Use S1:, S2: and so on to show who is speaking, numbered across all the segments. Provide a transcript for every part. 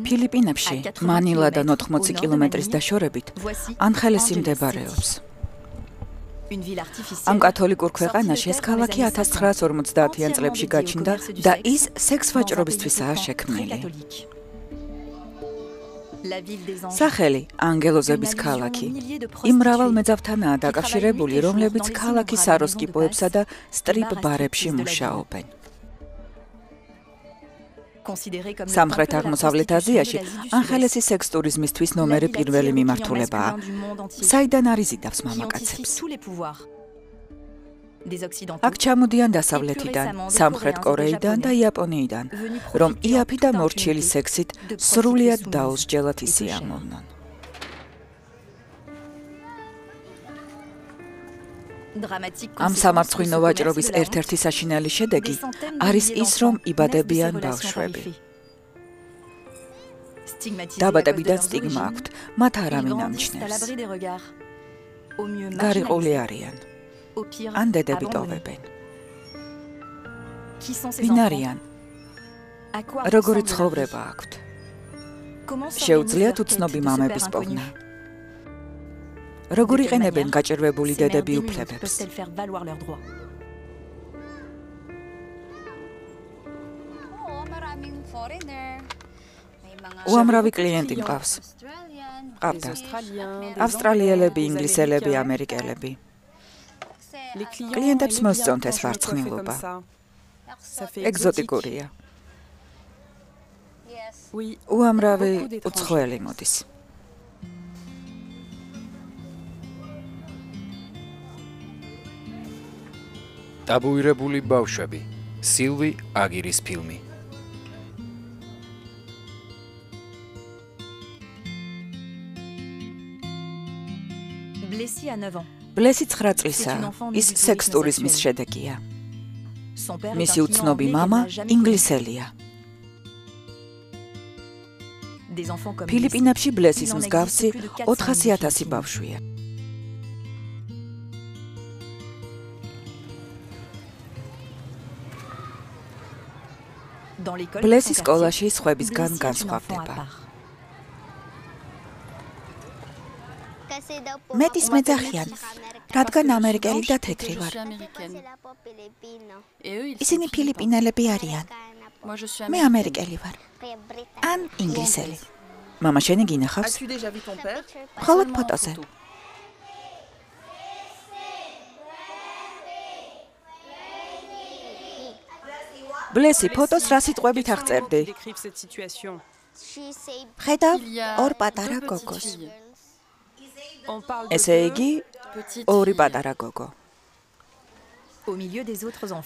S1: ფილიპინებში, მანილადან 80 კილომეტრის დაშორებით, ანხელესი მდებარეობს. ამ კათოლიკურ ქვეყანაში ეს ქალაქი 1950-იან წლებში გაჩნდა და ის სექს-ვაჭრობისთვისაა შექმნილი. სახელი ანგელოზების ქალაქი იმ მრავალ მეძავთანაა დაკავშირებული, რომლებიც ქალაქის საროსკიპოებსა და სტრიპ-ბარებში მუშაობენ. სამხრეთ-აღმოსავლეთ აზიაში ანხელესის სექს-ტურიზმისთვის ნომერი პირველი მიმართულებაა. საიდან არიზიდავს მამაკაცებს? აქ ჩამოდიან დასავლეთიდან, სამხრეთ კორეიდან და იაპონიიდან, რომ იაფი და მორჩილი სექსით სრულიად დაუსჯელად ისიამოვნონ. ამ სამარცხვინო ვაჭრობის ერთ-ერთი საშინელი შედეგი არის ის, რომ იბადებიან ბავშვები. დაბადებიდან სტიგმა აქვთ, მათ არავინ ამჩნევს. გარიყული არიან. ან დედები ტოვებენ. ვინ არიან? როგორი ცხოვრება აქვთ? შეუძლიათ უცნობი მამების პოვნა? როგორ იყენებენ გაჭირვებული დედები უფლებებს? უამრავი კლიენტი მყავს. ყავდა ავსტრალიელები, ინგლისელები, ამერიკელები. კლიენტებს მოსწონთ ეს ვარცხნილობა. ეგზოტიკურია. უამრავი უცხოელი მოდის.
S2: ტაბუირებული ბავშვები. სილვი აგირის ფილმი. ბლესი 9 წლისაა. ის სექს-ტურიზმის შედეგია. მისი უცნობი მამა ინგლისელია. ფილიპინებში ბლესის მსგავსი 400,000 ბავშვია. ბლესის სკოლაში სხვებისგან განსხვავდება. მეტის მეძახიან, რადგან ამერიკელი და თეთრი ვარ. ისინი ფილიპინელები არიან. მე ამერიკელი ვარ. ან ინგლისელი. მამა შენი გინახავს? მხოლოდ ფოტოზე. ბლესი ფოტოს რა სიტყვებით აღწერდი? ხედავ ორ პატარა გოგოს. ესე იგი, ორი პატარა გოგო.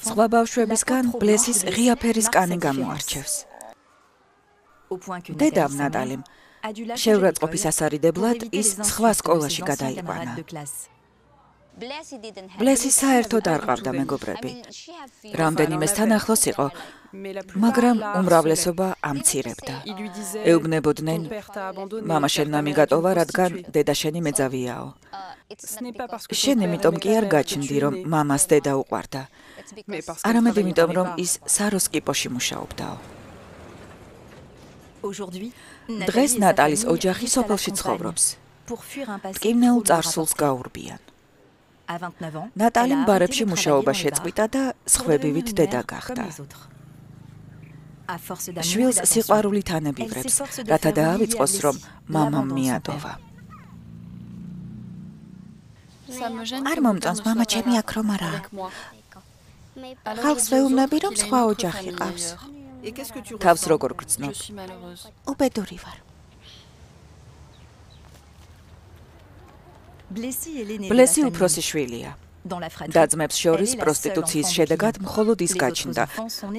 S2: სხვა ბავშვებისგან ბლესის ღია ფერის კანი გამოარჩევს. დედამ ნატალიმ შეურაცხყოფის ასარიდებლად ის სხვა სკოლაში გადაიყვანა. ბლესი საერთოდ არ ყავდა მეგობრები. რამდენიმესთან ახლოს იყო, მაგრამ უმრავლესობა ამცირებდა. ეუბნებოდნენ, მამა შენ ნამიგატოვა, რადგან დედა შენი მეძავიაო. შენ იმიტომ კი არ გაჩნდი, რომ მამას დედა უყვარდა. არამედ იმიტომ, რომ ის საროსკიპოში მუშაობდაო. დღეს ნატალის ოჯახი სოფელში ცხოვრობს. მტკივნეულ წარსულს გაურბიან. ნატალიმ ბარებში მუშაობა შეწყვიტა და სხვებივით დედა გახდა. შვილს სიყვარულით ანებივრებს, რათა დაავიწყოს, რომ მამამ მიატოვა. არ მომწონს მამა ჩემი აქ რომ არაა. ხალხს ვეუბნები, რომ სხვა ოჯახი ყავს. თავს როგორ გრძნობ? უბედური ვარ. ბლესი უფროსი შვილია. და-ძმებს შორის პროსტიტუციის შედეგად მხოლოდ ის გაჩნდა.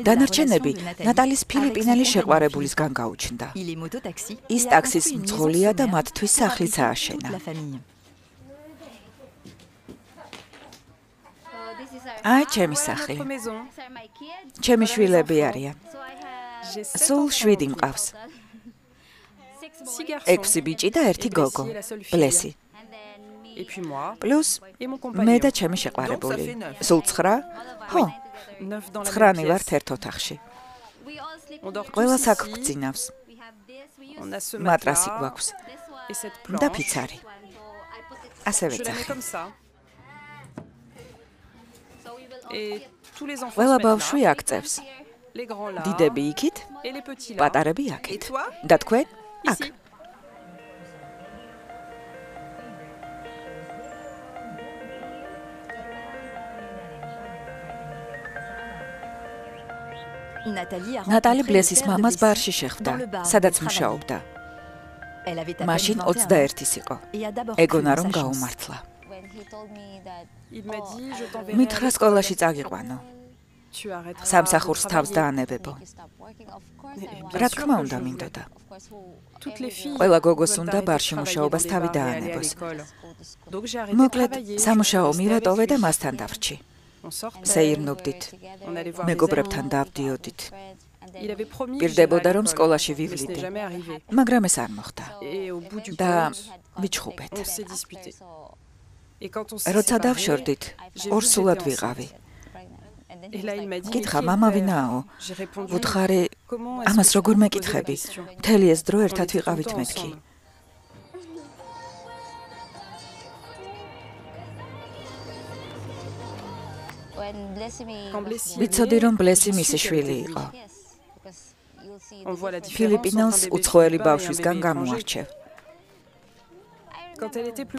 S2: დანარჩენები ნატალის ფილიპინელი შეყვარებულისგან გაუჩნდა. ის ტაქსის მძღოლია და მათთვის სახლიც ააშენა. ჩემი სახლი. ჩემი შვილები არიან. სულ 7 მყავს. 6 ბიჭი და 1 გოგო. ბლესი. პლუს მე და ჩემი შეყვარებული. სულ 9? ხო. 9 ვართ ერთ ოთახში.
S1: ყველას აქ გვწინავს. მატრასი გვაქვს და ფიცარი. ასევე ძახი. ყველა ბავშვი აქ წევს. დიდები იქით, პატარები აქეთ. და თქვენ? აქ. ნატალი ბლესის მამას ბარში შეხვდა, სადაც მუშაობდა. მაშინ 21-ის იყო. ეგონა რომ გაუმართლა. მითხრა სკოლაში წაგიყვანო. სამსახურს თავს დაანებებო. რა თქმა უნდა მინდოდა. ყველა გოგოს უნდა ბარში მუშაობას თავი დაანებოს. მოკლედ, სამუშაო მირატოვე და მასთან დავრჩი. სეირნობდით. მეგობრებთან დავდიოდით. პირდებოდა რომ სკოლაში ვივლიდი. მაგრამ ეს არ მოხდა. და ვიჩხუბეთ. როცა დავშორდით, ორსულად ვიყავი. კითხა, მამა ვინაო? ვუთხარი, ამას როგორ მეკითხები? მთელი ეს დრო ერთად ვიყავით მეთქი. ვიცოდი რომ ბლესი მისი შვილი იყო. ფილიპინელს უცხოელი ბავშვისგან გამოარჩევ.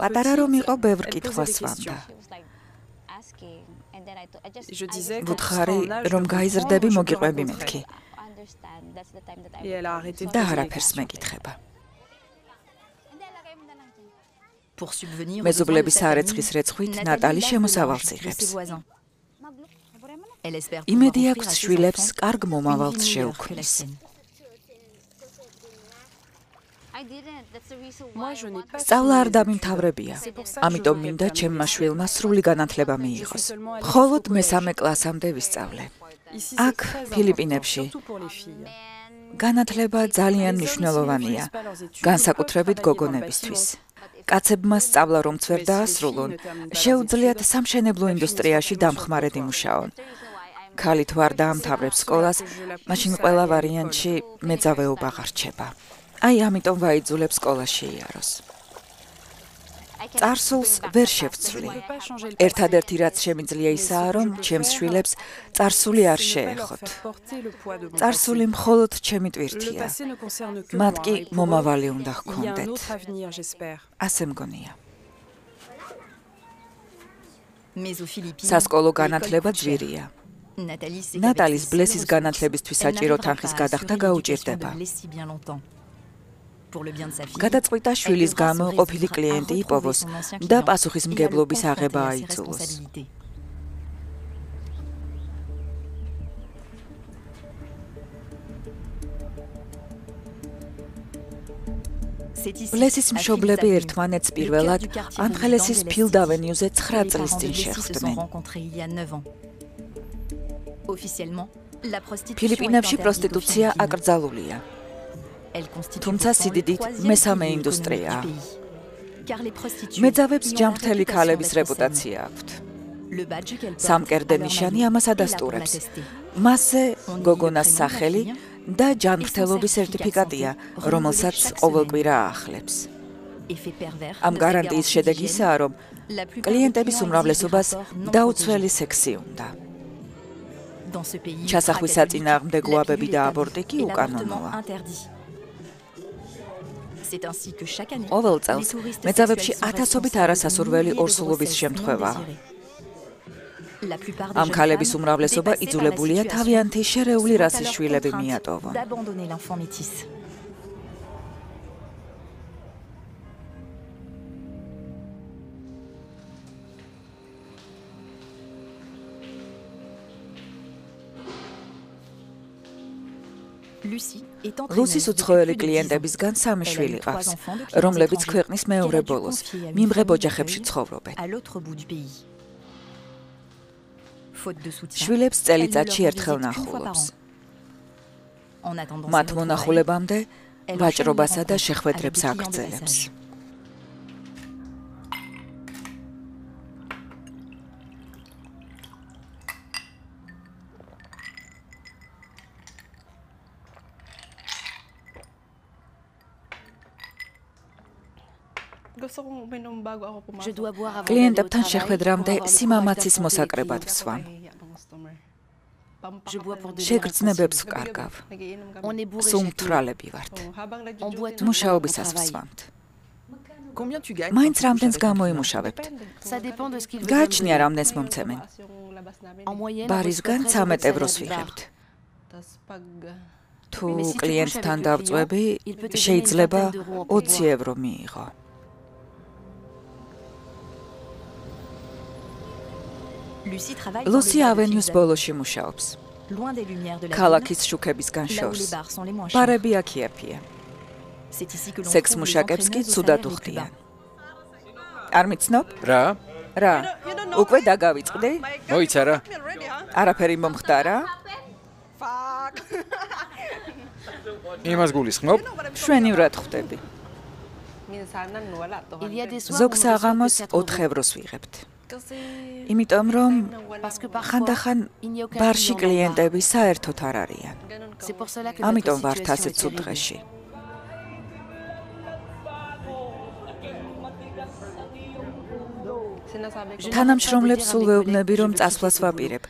S1: პატარა რომ იყო, ბევრ კითხვას სვამდა. ვუთხარი, რომ გაიზრდები მოგიყვები მეთქი. და არაფერს მეკითხება. მეზობლების სარეცხის რეცხვით ნატალი შემოსავალს იღებს. იმედი აქვს შვილებს კარგ მომავალს შეუქმნის. სწავლა არ დამიმთავრებია, ამიტომ მინდა ჩემმა შვილმა სრული განათლება მიიღოს. მხოლოდ მესამე კლასამდე ვისწავლე. აქ, ფილიპინებში, განათლება ძალიან მნიშვნელოვანია, განსაკუთრებით გოგონებისთვის. კაცებმა სწავლა რომც ვერ დაასრულონ, შეუძლიათ სამშენებლო ინდუსტრიაში დამხმარედ იმუშაონ. ქალი თუ არ დაამთავრებს სკოლას, მაშინ ყველა ვარიანტში მეძავეობა ღარჩება. აი ამიტომ ვაიძულებ სკოლაში იაროს. წარსულს ვერ შევცვლი. ერთადერთი რაც შემიძლია ისაა, რომ ჩემს შვილებს წარსული არ შეეხოთ. წარსული მხოლოდ ჩემი ტვირთია. მათ კი მომავალი უნდა ჰქონდეთ. ასე მგონია. სასკოლო განათლება ძვირია. ნატალის ბლესის განათლებისთვის საჭირო თანხის გადახდა გაუჭირდება. გადაწყვიტა შვილის გამო ყოფილი კლიენტი იპოვოს და პასუხისმგებლობის აღება აიძულოს. ბლესის მშობლები ერთმანეთს პირველად ანხელესის ფილდავენიუზე 9 წლის წინ შეხვდნენ. ფილიპინებში პროსტიტუცია აკრძალულია. თუმცა სიდიდით მესამე ინდუსტრიაა. მეძავებს ჯანმრთელი ქალების რეპუტაცია აქვთ. სამკერდე ნიშანი ამას ადასტურებს. მასზე გოგონას სახელი და ჯანმრთელობის სერტიფიკატია, რომელსაც ყოველკვირა აახლებს. ამ გარანტიის შედეგი ისაა, რომ კლიენტების უმრავლესობას დაუცველი სექსი უნდა. ჩასახვის საწინააღმდეგოებები და აბორტი კი უკანონოა. ყოველ წელს მეძავებში ათასობით არასასურველი ორსულობის შემთხვევაა. ამ ქალების უმრავლესობა იძულებულია თავიანთი შერეული რასის შვილები მიატოვონ. ლუსის უცხოელი კლიენტებისგან 3 შვილი ყავს, რომლებიც ქვეყნის მეორე ბოლოს, მიმღებ ოჯახებში ცხოვრობენ. შვილებს წელიწადში ერთხელ ნახულობს. მათ მონახულებამდე ვაჭრობასა და შეხვედრებს აგრძელებს. კლიენტებთან შეხვედრამდე სიმამაცის მოსაკრებად ვსვამ. შეგრძნებებს ვკარგავ. სუმთვრალები ვართ. მუშაობისას ვსვამთ. მაინც რამდენს გამოიმუშავებთ? გააჩნია რამდენს მომცემენ. ბარისგან 13 ევროს ვიღებთ. თუ კლიენტთან დავწვევი, შეიძლება 20 ევრო მიიღო. ლუსი ავენიუს ბოლოში მუშაობს. ქალაქის შუქებისგან შორს. ბარები აქ იაფია. სექს მუშაკებს კი ცუდად უხდიან. არ მიცნობ? რა? უკვე დაგავიწყდი?
S3: მოიცა რა.
S1: არაფერი მომხდარა?
S3: იმას გულისხმობ?
S1: შვენივრად ხვდები. ზოგს აღამოს 4 ევროს ვიღებთ. იმიტომ რომ ხანდახან ბარში კლიენტები საერთოდ არ არიან. ამიტომ ვართ ასე ცუდ დღეში. თანამშრომლებს სულ ვეუბნები, რომ წასვლას ვაპირებ.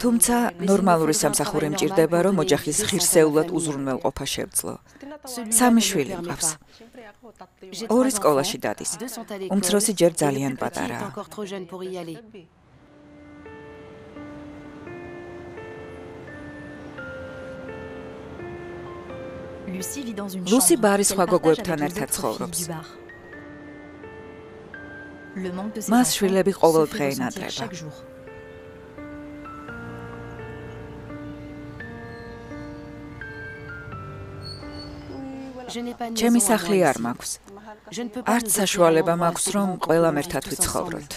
S1: თუმცა ნორმალური სამსახური მჭირდება, რომ ოჯახის ღირსეულად უზრუნველყოფა შევძლო. 3 შვილი მყავს. 2 სკოლაში დადის. უმცროსი ჯერ ძალიან პატარაა. ლუსი ბარის სხვა გოგოებთან ერთად ცხოვრობს. მას შვილები ყოველდღე ენატრება. ჩემი სახლი არ მაქვს. არც საშუალება მაქვს, რომ ყველამ ერთად ვიცხოვროთ.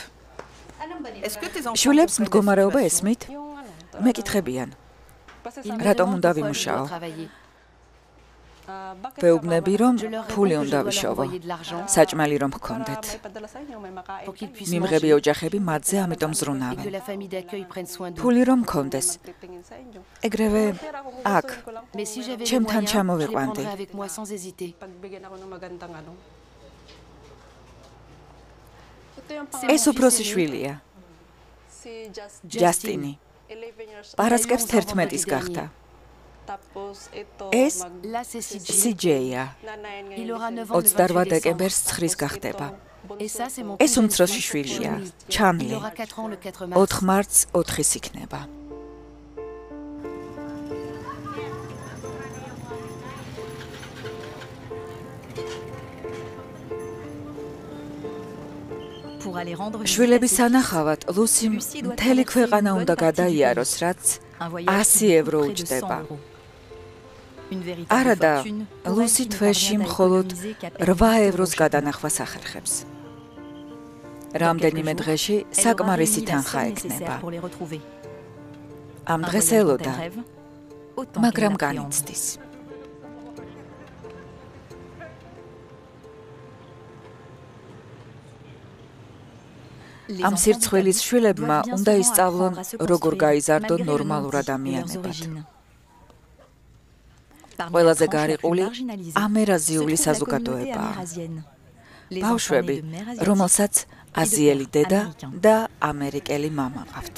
S1: შვილებს მდგომარეობა ესმით? მეკითხებიან. რატომ უნდა ვიმუშაო? ვეუბნები, რომ ფული უნდა ვიშოვო. საჭმელი რომ ჰქონდეთ. მიმღები ოჯახები მათზე ამიტომ ზრუნავენ. ფული რომ ჰქონდეს. ეგრევე აქ ჩემთან ჩამოვიყვანდი. ეს უფროსი შვილია. ჯასტინი. პარასკევს 11-ის გახდა. ეს CJ-ია. 28 დეკემბერს 9-ის გახდება. ეს უმცროსი შვილია, ჩანლი. 4 მარტს 4-ის იქნება. შვილების სანახავად ლუსიმ მთელი ქვეყანა უნდა გადაიაროს, რაც 100 ევრო უჯდება. არადა, ლუსი თვეში მხოლოდ 8 ევროს გადანახვას ახერხებს. რამდენიმე დღეში საკმარისი თანხა ექნება. ამ დღეს ელოდა, მაგრამ განიცდის. ამ სირცხვილის შვილებმა უნდა ისწავლონ, როგორ გაიზარდონ ნორმალურ ადამიანებად. ყველაზე გარიყული ამერაზიული საზოგადოებაა. ბავშვები, რომელსაც აზიელი დედა და ამერიკელი მამა ყავთ.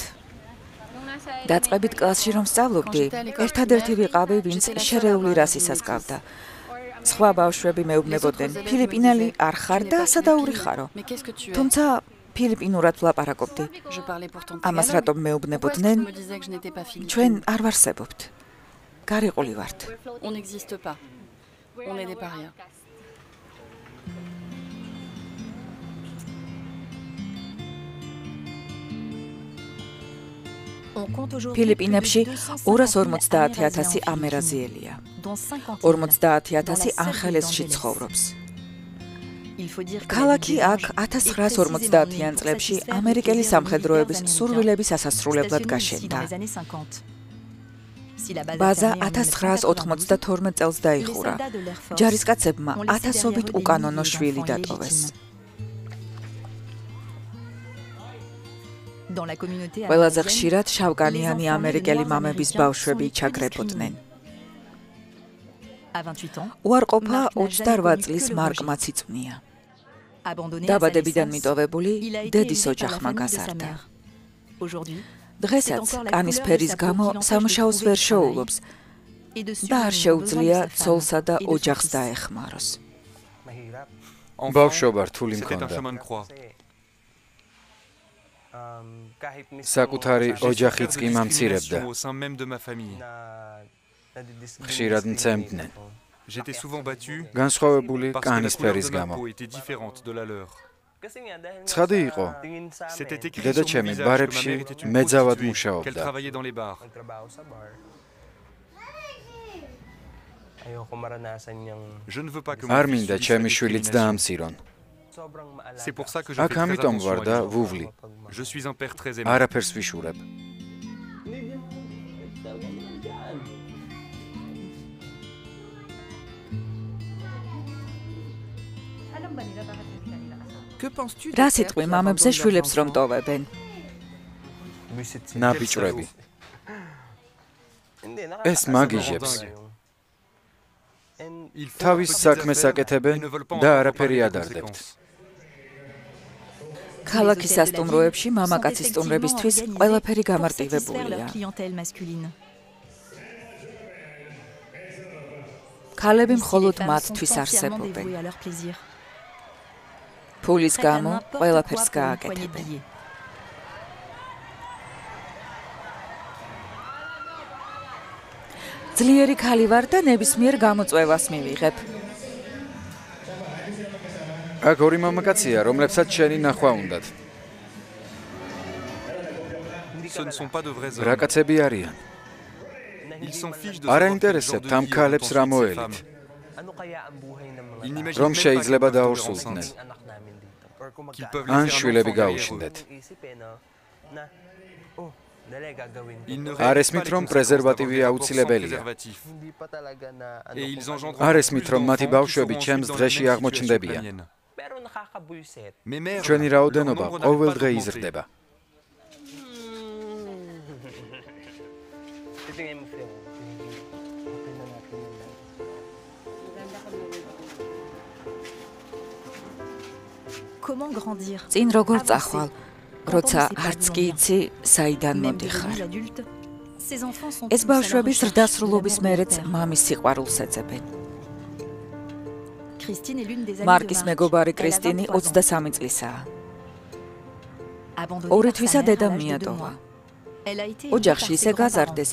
S1: დაწყებით კლასში რომ სწავლობდი, ერთადერთი ვიყავი, ვინც შერეული რასისას გავდა. სხვა ბავშვები მეუბნებოდნენ, ფილიპინელი არ ხარ და სადაური ხარო. თუმცა ფილიპინურად ვლაპარაკობდი. ამას რატომ მეუბნებოდნენ? ჩვენ არ ვარსებობთ. გარიყული ვართ. ფილიპინებში 250,000 ამერაზიელია. 50,000 ანხელესში ცხოვრობს. ქალაქი აქ 1950-იან წლებში ამერიკელი სამხედროების სურვილების ასასრულებლად გაშენდა. ბაზა 1992 წელს დაიხურა. ჯარისკაცებმა 1000-ობით უკანონო შვილი დატოვეს. ყველაზე ხშირად შავკანიანი ამერიკელი მამების ბავშვები ჩაგრებოდნენ. უარყოფა 28 წლის მარკ მაციწვნია. დაბადებიდან მიტოვებული დედის ოჯახმა გაზარდა. დღესაც კანის ფერის გამო სამუშაოს ვერ შეუძლებს და არ შეუძლია ცოლსა და ოჯახს დაეხმაროს.
S3: ბავშვობა რთული მქონდა. საკუთარი ოჯახიც კი მამცირებდა. ხშირად მცემდნენ. განსხვავებული კანის ფერის გამო. ცხადი იყო. დედაჩემი ბარებში მეძავად მუშაობდა. არ მინდა ჩემი შვილიც დაამცირონ. აქ ამიტომ ვარ და ვუვლი. არაფერს ვიშურებ.
S1: რა სიტყვი მამებზე შვილებს რომ ტოვებენ?
S3: ნაბიჭვრები. ეს მაგიჟებს. თავის საქმეს აკეთებენ და არაფერი ადარდებთ.
S1: ქალაქის სასტუმროებში მამაკაცის სტუმრებისთვის ყველაფერი გამარტივებულია. ქალები მხოლოდ მათთვის არსებობენ. ფულის გამო ყველაფერს გააკეთებენ. ძლიერი ქალი ვარ და ნებისმიერ გამოწვევას მივიღებ.
S3: აქ ორი მამაკაცია, რომლებსაც შენი ნახვა უნდათ. რა კაცები არიან? არ აინტერესებთ ამ ქალებს რა მოელით. რომ შეიძლება დაორსულდნენ. ან შვილები გაუჩნდეთ. არ ესმით, რომ პრეზერვატივი აუცილებელია. არ ესმით, რომ მათი ბავშვები ჩემს დღეში აღმოჩნდებიან. ჩვენი რაოდენობა ყოველ დღე იზრდება.
S1: წინ როგორ წახვალ, როცა არც კი იცი, საიდან მოდიხარ. ეს ბავშვები ზრდასრულობის მერეც მამის სიყვარულს ეძებენ. მარკის მეგობარი კრისტინი 23 წლისაა. ორი თვისა დედამ მიატოვა. ოჯახში ისე გაზარდეს,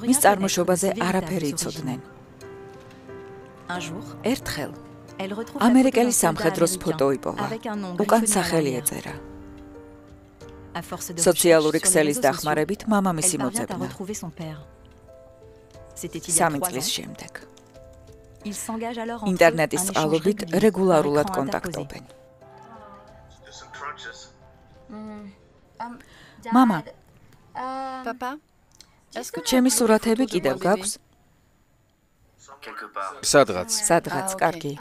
S1: მის წარმოშობაზე არაფერი იცოდნენ. ერთხელ ამერიკელი სამხედროს ფოტო იპოვა. უკან სახელი ეწერა. სოციალური ქსელის დახმარებით მამამისი მოძებნა. 3 წლის შემდეგ. ინტერნეტის წყალობით რეგულარულად კონტაქტობენ. მამა, ჩემი სურათები კიდევ გაქვს? სადღაც, კარგი.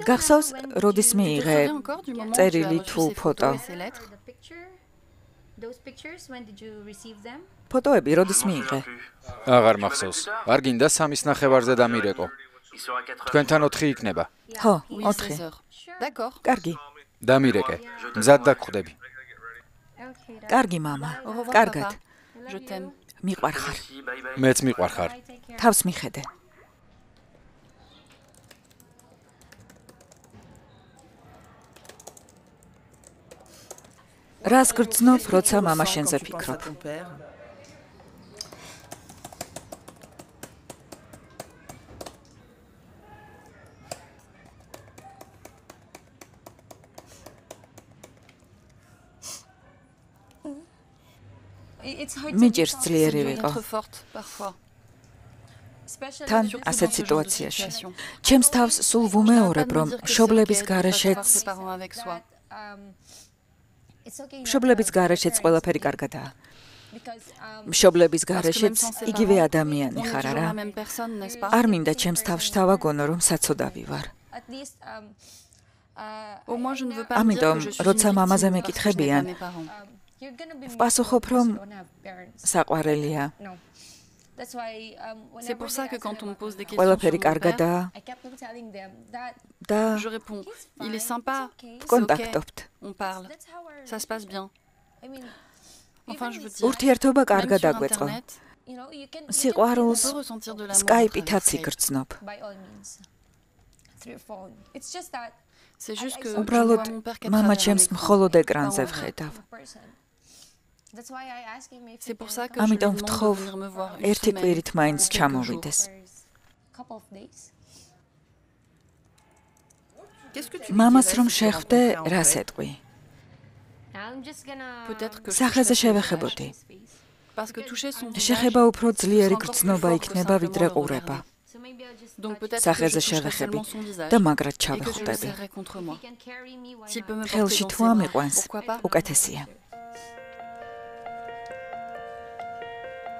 S1: გახსოვს, როდის მიიღე წერილი თუ ფოტო? ფოტოები როდის მიიღე?
S3: აღარ მახსოვს. არ გინდა 3-ის ნახევარზე დამირეკო. თქვენთან 4 იქნება.
S1: ხო, 4. კარგი.
S3: დამირეკე. მზად დაგხვდები.
S1: კარგი მამა. კარგად. მიყვარხარ.
S3: მეც მიყვარხარ.
S1: თავს მიხედე. რას გრძნობ, როცა მამა შენზე ფიქრობ? მიჭირს ძლიერი ვიყო. თან ასეთ სიტუაციაში. ჩემს თავს სულ ვუმეორებ, რომ მშობლების გარეშეც ყველაფერი კარგადაა. მშობლების გარეშეც იგივე ადამიანი ხარ, არა? არ მინდა ჩემს თავს შთავაგონო, რომ საცოდავი ვარ. ამიტომ, როცა მამაზე მეკითხებიან, ვპასუხობ, რომ საყვარელია
S2: C'est pour ça que quand on me pose des questions
S1: ყველაფერი
S2: sur mon père,
S1: კარგადაა და
S2: je réponds, il est sympa, c'est ok,
S1: კონტაქტობთ.
S2: on parle, ça se passe bien. Enfin, je veux dire,
S1: ურთიერთობა
S2: même
S1: კარგად
S2: sur
S1: აგვეწყო.
S2: Internet, on
S1: სიყვარულს
S2: peut ressentir de l'amour à
S1: Skype-ითაც
S2: travers Skype.
S1: იგრძნობ.
S2: C'est juste que je
S1: უბრალოდ
S2: vois mon père qu'à
S1: მამა
S2: travers un
S1: ჩემს
S2: écran,
S1: მხოლოდ
S2: pas
S1: ეკრანზე
S2: en vrai.
S1: ვხედავ.
S2: C'est pour ça que je lui
S1: ამიტომ
S2: demande de
S1: ვთხოვ,
S2: venir me voir une
S1: ერთი
S2: semaine
S1: კვირით მაინც
S2: ou quelques
S1: ჩამოვიდეს.
S2: Qu'est-ce que tu
S1: მამას
S2: lui
S1: რომ
S2: dirais si tu
S1: შეხვდე,
S2: rencontrais en
S1: რა
S2: vrai?
S1: სეტყვი?
S2: Peut-être que je
S1: სახეზე
S2: toucherais son
S1: შევეხებოდი.
S2: visage. Parce que toucher son visage,
S1: შეხება უფრო ძლიერი
S2: c'est encore
S1: გრძნობა
S2: plus fort que
S1: იქნება ვიდრე
S2: simplement le
S1: ყურება.
S2: Donc peut-être que je
S1: სახეზე
S2: toucherais
S1: შევეხები
S2: seulement son visage
S1: და მაგრად
S2: et que je le
S1: ჩავეხუტები.
S2: serrerais contre moi. S'il peut me porter
S1: ხელში
S2: dans
S1: თუ
S2: ses bras,
S1: ამიყვანს,
S2: pourquoi pas?
S1: უკეთესია.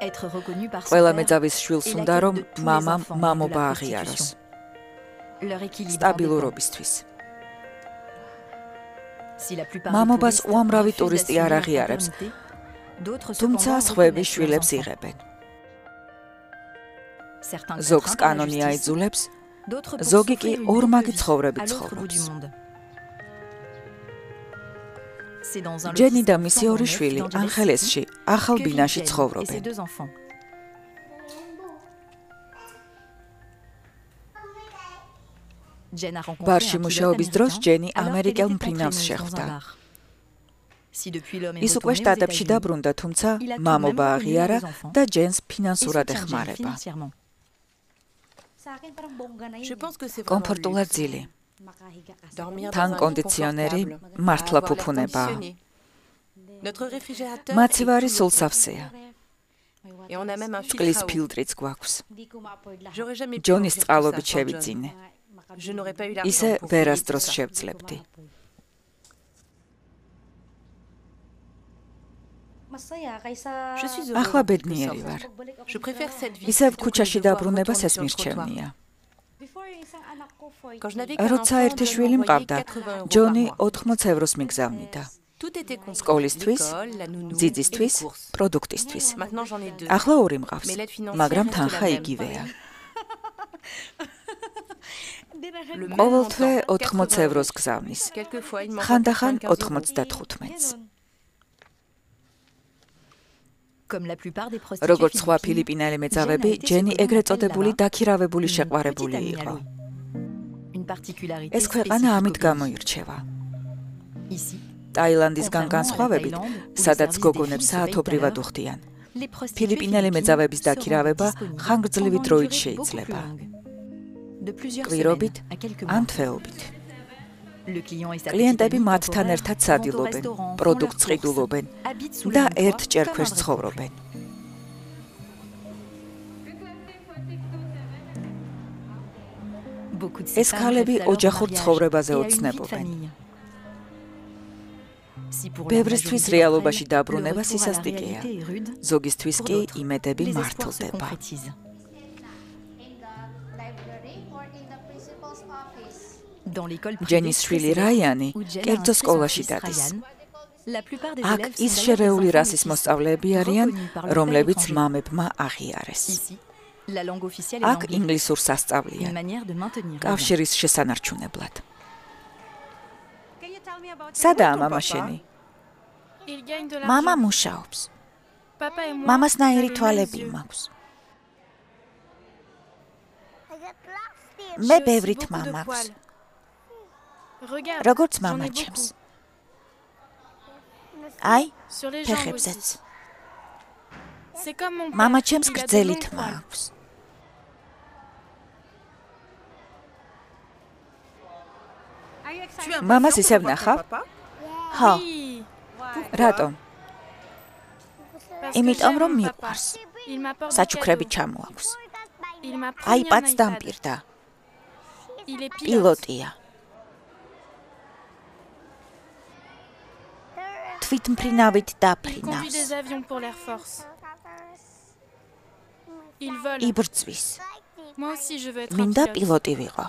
S4: Être reconnu par son
S1: ყველა
S4: père
S1: მეძავის შვილს
S4: est
S1: უნდა
S4: la
S1: რომ
S4: quête de tous les
S1: მამამ
S4: enfants de
S1: მამობა
S4: la
S1: აღიაროს
S4: prostitution. Leur équilibre en dépend.
S1: სტაბილურობისთვის.
S4: Si la plupart
S1: მამობას
S4: des touristes
S1: უამრავი
S4: refusent
S1: ტურისტი
S4: d'assumer
S1: არ
S4: leur
S1: აღიარებს,
S4: paternité, d'autres
S1: თუმცა
S4: cependant
S1: სხვები
S4: reconnaissent
S1: შვილებს
S4: leurs enfants.
S1: იღებენ.
S4: Certains
S1: ზოგს
S4: contraints par la
S1: კანონი
S4: justice,
S1: აიძულებს,
S4: d'autres pour
S1: ზოგი კი
S4: s'offrir une
S1: ორმაგი
S4: double vie
S1: ცხოვრებით
S4: à l'autre bout du
S1: ცხოვრობს.
S4: monde. C'est dans un
S1: ჯენი და
S4: lotissement
S1: მისი
S4: flambant
S1: ორი
S4: neuf
S1: შვილი
S4: d'Angeles
S1: ანხელესში
S4: City
S1: ახალ
S4: que
S1: ბინაში
S4: vivent Jen et ses
S1: ცხოვრობენ.
S4: 2 enfants. Jen a rencontré
S1: ბარში
S4: un
S1: მუშაობის
S4: pilote
S1: დროს
S4: américain
S1: ჯენი
S4: alors qu'elle
S1: ამერიკელ
S4: était
S1: მფრინავს
S4: entraîneuse dans un
S1: შეხვდა.
S4: bar. Si depuis l'homme est
S1: ის უკვე
S4: retourné aux
S1: შტატებში
S4: États-Unis,
S1: დაბრუნდა, თუმცა
S4: Il a tout de
S1: მამობა
S4: même reconnu
S1: აღიარა
S4: les enfants
S1: და ჯენს
S4: et
S1: ფინანსურად
S4: soutient Jen
S1: ეხმარება.
S4: financièrement.
S2: Je pense que c'est vraiment
S1: კომფორტულად
S2: luxe.
S1: ძილი.
S2: Dormir
S1: თან
S2: dans un lit
S1: კონდიციონერი,
S2: confortable,
S1: მართლა
S2: avoir l'air
S1: ფუფუნებაა.
S2: conditionné. Notre réfrigérateur
S1: მაცივარი
S2: est
S1: სულ
S2: toujours
S1: სავსეა.
S2: et on a même un filtre
S1: წყლის
S2: à eau.
S1: ფილტრიც გვაქვს.
S2: J'aurais jamais pu
S1: ჯონის
S2: offrir tout
S1: წყალობით
S2: ça sans John.
S1: შევიძინე.
S2: Je n'aurais pas eu
S1: ისე
S2: l'argent pour
S1: ვერას
S2: payer tout
S1: დროს
S2: ça.
S1: შევძლებდი.
S2: Je suis
S1: ახლა
S2: heureuse.
S1: ბედნიერი ვარ.
S2: Je préfère cette vie.
S1: ისევ
S2: plutôt que
S1: ქუჩაში
S2: de devoir
S1: დაბრუნებას
S2: retourner
S1: ეს
S2: sur le trottoir.
S1: მირჩევნია.
S2: Quand je n'avais qu'un
S1: როცა
S2: enfant,
S1: ერთი
S2: John
S1: შვილი
S2: m'envoyait
S1: მყავდა,
S2: 80 €
S1: ჯონი
S2: par mois.
S1: 80 ევროს მიგზავნიდა.
S2: Tout était compris.
S1: სკოლისთვის,
S2: L'école, la nounou et les
S1: ძიძისთვის,
S2: courses.
S1: პროდუქტისთვის.
S2: Maintenant j'en ai 2.
S1: ახლა ორი მყავს,
S2: Mais l'aide financière
S1: მაგრამ
S2: reste
S1: თანხა
S2: la même.
S1: იგივეა.
S2: Le même
S1: ყოველთვე
S2: montant,
S1: 80 ევროს გზავნის.
S2: Quelquefois, il m'en
S1: ხანდახან
S2: 95 €.
S1: 95.
S4: Comme la plupart des prostituées
S1: როგორც სხვა
S4: philippines,
S1: ფილიპინელი
S4: Jen
S1: მეძავები,
S4: a été
S1: ჯენი
S4: secondaire
S1: ეგრეთ
S4: à
S1: წოდებული
S4: Ella,
S1: დაქირავებული
S4: une
S1: შეყვარებული
S4: petite amie à
S1: იყო.
S4: Louis. Une particularité
S1: ეს ქვეყანა
S4: spécifique
S1: ამით
S4: au pays.
S1: გამოირჩევა.
S4: Ici,
S1: ტაილანდისგან
S4: Contrairement à la
S1: განსხვავებით,
S4: Thaïlande, où les
S1: სადაც
S4: services des
S1: გოგონებს
S4: filles se payent
S1: საათობრივად
S4: à l'heure,
S1: უხდიან.
S4: les prostituées
S1: ფილიპინელი
S4: philippines
S1: მეძავების
S4: seront
S1: დაქირავება
S4: disponibles
S1: ხანგრძლივი
S4: pendant une
S1: დროით
S4: durée beaucoup
S1: შეიძლება.
S4: plus longue, de plusieurs
S1: კვირობით
S4: semaines à quelques
S1: ან
S4: mois.
S1: თვეობით.
S4: Le client et sa petite
S1: კლიენტები
S4: amie
S1: მათთან
S4: temporaire
S1: ერთად
S4: vont au
S1: სადილობენ,
S4: restaurant, font
S1: პროდუქტს
S4: leurs
S1: ყიდულობენ
S4: courses, habitent sous
S1: და
S4: le même toit
S1: ერთ ჭერქვეშ
S4: comme un vrai
S1: ცხოვრობენ.
S4: Beaucoup de ces
S1: ეს
S4: femmes
S1: ქალები
S4: rêvent alors au
S1: ოჯახურ
S4: mariage
S1: ცხოვრებაზე
S4: et à une vie de
S1: ოცნებობენ.
S4: famille. Si pour la
S1: ბევრისთვის
S4: majorité
S1: რეალობაში
S4: d'entre elles,
S1: დაბრუნება
S4: le retour à la
S1: სისასტიკეა.
S4: réalité est rude,
S1: ზოგისთვის
S4: pour
S1: კი
S4: d'autres,
S1: იმედები
S4: les espoirs se
S1: მართლდება.
S4: concrétisent. Dans l'école
S1: ჯენის
S4: privée
S1: შვილი
S4: très
S1: რაიანი
S4: célèbre, où Jen a
S1: კერძო
S4: inscrit son
S1: სკოლაში
S4: fils
S1: დადის.
S4: Ryan, la plupart des
S1: აქ
S4: élèves
S1: ის
S4: sont d'ailleurs
S1: შერეული
S4: des enfants
S1: რასის
S4: métis,
S1: მოსწავლეები არიან,
S4: reconnus par leur père
S1: რომლებიც
S4: étranger.
S1: მამებმა აღიარეს.
S4: Ici, la langue officielle est
S1: აქ
S4: l'anglais,
S1: ინგლისურს
S4: une
S1: ასწავლიან,
S4: manière de maintenir le lien.
S1: კავშირის შესანარჩუნებლად. სადაა მამა შენი? მამა მუშაობს. მამასნაირი თვალები მაქვს. მე ბევრი თმა მაქვს. როგორც მამა ჩემს. აი, ფეხებზეც. მამა ჩემს გრძელი თმა აქვს. მამას ისევ ნახავ? ხო. რატომ? იმიტომ რომ მიყვარს. საჩუქრები ჩამოაქვს. აიპადს დამპირდა. პილოტია. თვითმფრინავით დაფრინავს. იბრძვის. მინდა პილოტი ვიყო.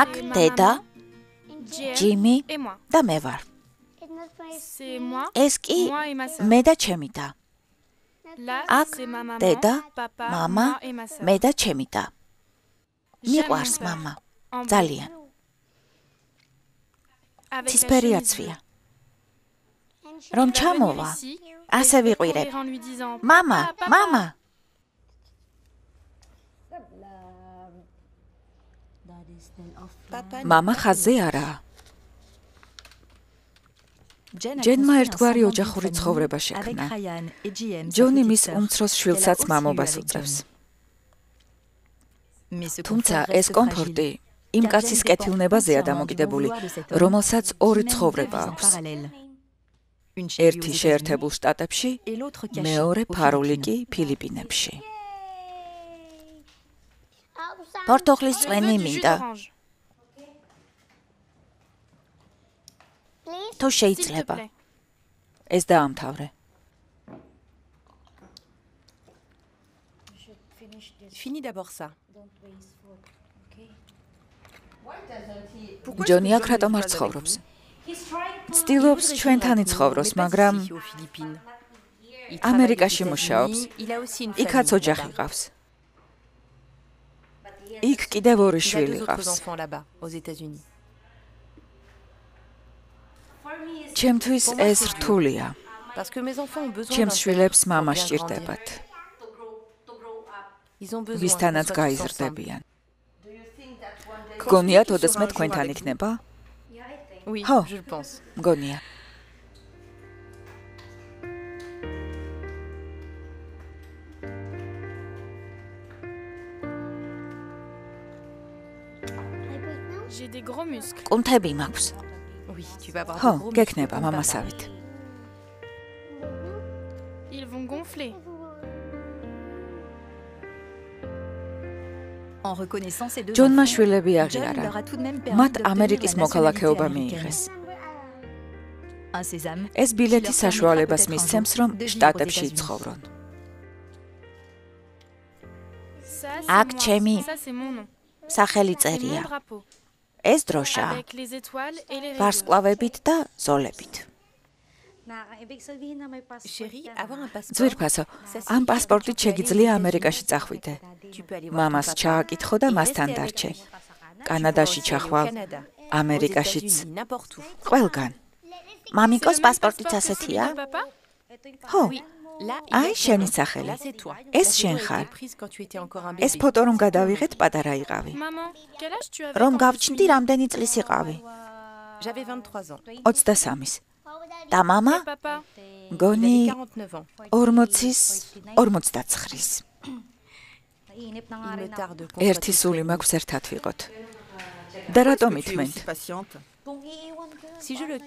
S1: აქ დედა, ჯიმი და მე ვარ. ეს კი მე და ჩემი და. აქ დედა, მამა, მე და ჩემი და. მიყვარს მამა. ძალიან. ცისფერი აცვია. რომ ჩამოვა, ასე ვიყვირებ. მამა, მამა. მამა ხაზზე არაა. ჯენმა ერთგვარი ოჯახური ცხოვრება შექმნა. ჯონი მის უმცროს შვილსაც მამობას უწევს. თუმცა ეს კომფორტი იმ კაცის კეთილნებაზეა დამოკიდებული, რომელსაც ორი ცხოვრება აქვს. ერთი შეერთებულ შტატებში, მეორე ფარული კი ფილიპინებში. პორტოხლის წვენი მინდა. თუ შეიძლება. ეს დაამთავრე.
S2: Fini d'abord ça.
S1: ჯონი აქ რატომ არ ცხოვრობს? ცდილობს ჩვენთან იცხოვროს, მაგრამ ამერიკაში მუშაობს. იქაც ოჯახი ყავს. იქ კიდევ ორი შვილი ყავს. ჩემთვის ეს რთულია. ჩემს შვილებს მამა სჭირდებათ. ვისთანაც გაიზრდებიან. გგონიათ, ოდესმე თქვენთან იქნება?
S2: ხო,
S1: მგონია. კუნთები მაქვს. ხო, გექნება მამასავით. ჯონმა შვილები აღიარა. მათ ამერიკის მოქალაქეობა მიიღეს. ეს ბილეთი საშუალებას მისცემს, რომ შტატებში იცხოვრონ. აქ ჩემი სახელი წერია. ეს დროშა. ვარსკვლავებით და ზოლებით. ძვირფასო, ამ პასპორტით შეგიძლია ამერიკაში წახვიდე. მამას ჩააკითხო და მასთან დარჩე. კანადაში ჩახვალ, ამერიკაშიც, ყველგან. მამიკოს პასპორტიც ასეთია? ხო. აი შენი სახელი. ეს შენ ხარ. ეს ფოტო რომ გადავიღეთ, პატარა იყავი. რომ გავჩნდი, რამდენი წლის იყავი? 23-ის. და მამა? გონი 40-ის, 49-ის. ერთი სული მაქვს ერთად ვიყოთ. და რატომ ითმენთ?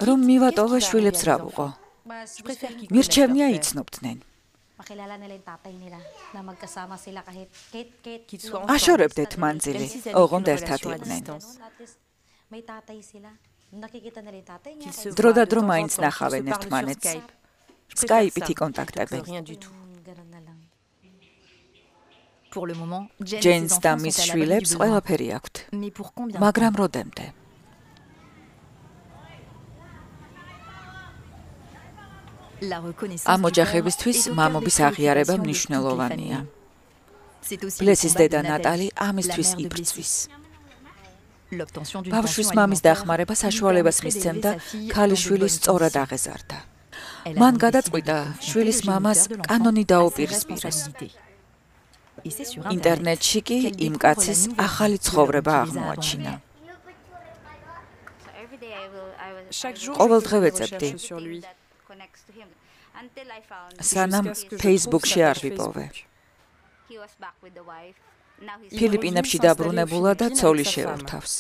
S1: რომ მივატოვო შვილებს რა ვუყო? მირჩევნია იცნობდნენ. აშორებდეთ მანძილი, ოღონდ ერთად იყვნენ. დრო და დრო მაინც ნახავენ ერთმანეთს. სკაიპით იკონტაქტებენ. ჯენს და მის შვილებს ყველაფერი აქვთ. მაგრამ როდემდე? ამ ოჯახებისთვის მამობის აღიარება მნიშვნელოვანია. ბლესის დედა ნატალი ამისთვის იბრძვის. ბავშვის მამის დახმარება საშუალებას მისცემდა ქალიშვილის სწორად აღეზარდა. მან გადაწყვიტა შვილის მამას კანონი დაუპირისპირეს. ინტერნეტში კი იმ კაცის ახალი ცხოვრება აღმოაჩინა. ყოველდღე ვეძებდი. სანამ Facebook-ში არ ვიპოვე. ფილიპინებში დაბრუნებულა და ცოლი შეურთავს.